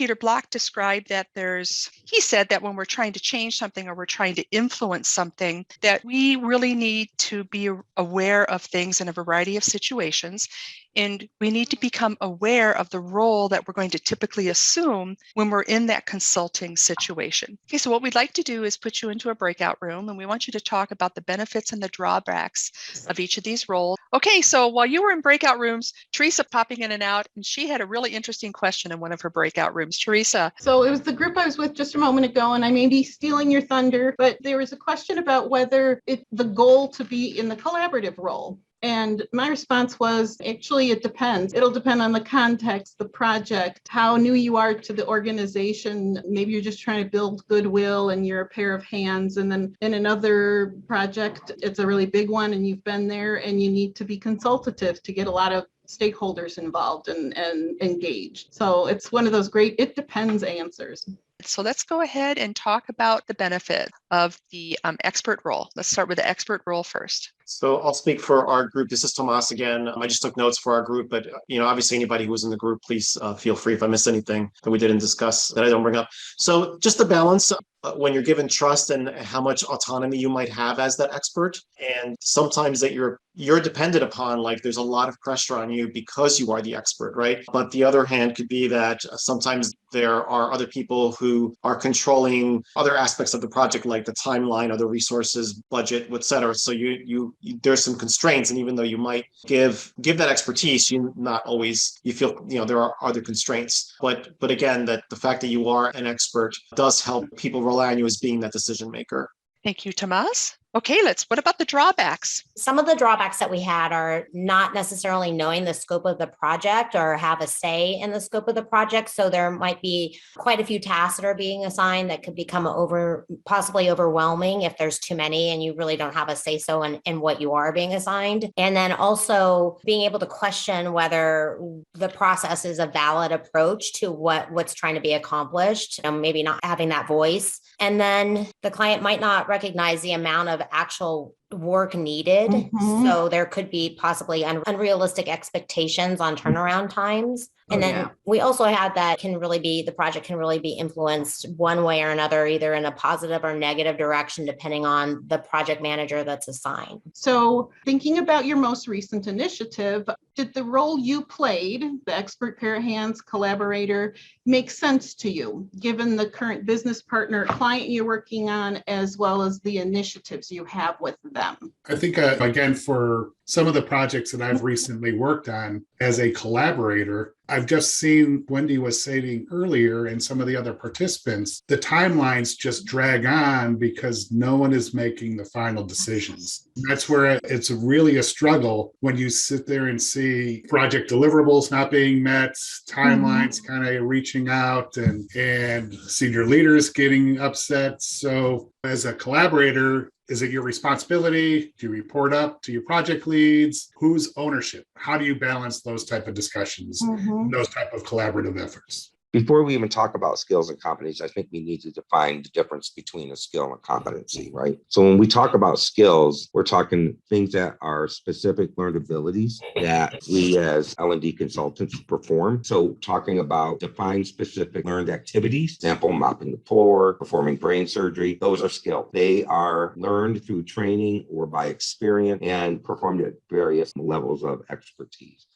Peter Block described that he said that when we're trying to change something or we're trying to influence something, that we really need to be aware of things in a variety of situations. And we need to become aware of the role that we're going to typically assume when we're in that consulting situation. Okay, so what we'd like to do is put you into a breakout room, and we want you to talk about the benefits and the drawbacks of each of these roles. Okay, so while you were in breakout rooms, Teresa popping in and out, and she had a really interesting question in one of her breakout rooms. Teresa. So it was the group I was with just a moment ago, and I may be stealing your thunder, but there was a question about whether it's the goal to be in the collaborative role. And my response was, actually, it depends. It'll depend on the context, the project, how new you are to the organization. Maybe you're just trying to build goodwill and you're a pair of hands. And then in another project, it's a really big one and you've been there and you need to be consultative to get a lot of stakeholders involved and engaged. So it's one of those great, it depends answers. So let's go ahead and talk about the benefit of the expert role. Let's start with the expert role first. So I'll speak for our group. This is Tomas again. I just took notes for our group, but obviously anybody who was in the group, please feel free if I missed anything that we didn't discuss that I don't bring up. So just the balance when you're given trust and how much autonomy you might have as that expert, and sometimes that you're dependent upon, like there's a lot of pressure on you because you are the expert, right? But the other hand could be that sometimes there are other people who are controlling other aspects of the project, like the timeline, other resources, budget, et cetera. So there's some constraints, and even though you might give that expertise, you feel there are other constraints. But again, that the fact that you are an expert does help people rely on you as being that decision maker. Thank you, Tomas. Okay, what about the drawbacks? Some of the drawbacks that we had are not necessarily knowing the scope of the project or have a say in the scope of the project. So there might be quite a few tasks that are being assigned that could become possibly overwhelming if there's too many and you really don't have a say-so in what you are being assigned. And then also being able to question whether the process is a valid approach to what's trying to be accomplished, maybe not having that voice. And then the client might not recognize the amount of actual work needed. Mm-hmm. So there could be possibly unrealistic expectations on turnaround times. And then we also had that the project can really be influenced one way or another, either in a positive or negative direction, depending on the project manager that's assigned. So thinking about your most recent initiative, did the role you played, the expert pair of hands collaborator, make sense to you, given the current business partner client you're working on, as well as the initiatives you have with them? I think, again, for some of the projects that I've recently worked on as a collaborator, I've just seen, Wendy was saying earlier, and some of the other participants, the timelines just drag on because no one is making the final decisions. That's where it's really a struggle when you sit there and see project deliverables not being met, timelines kind of reaching out, and senior leaders getting upset. So as a collaborator, is it your responsibility? Do you report up to your project leads? Whose ownership? How do you balance those type of discussions, those type of collaborative efforts? Before we even talk about skills and competencies, I think we need to define the difference between a skill and competency, right? So when we talk about skills, we're talking things that are specific learned abilities that we as L&D consultants perform. So talking about defined specific learned activities, example, mopping the floor, performing brain surgery, those are skills. They are learned through training or by experience and performed at various levels of expertise.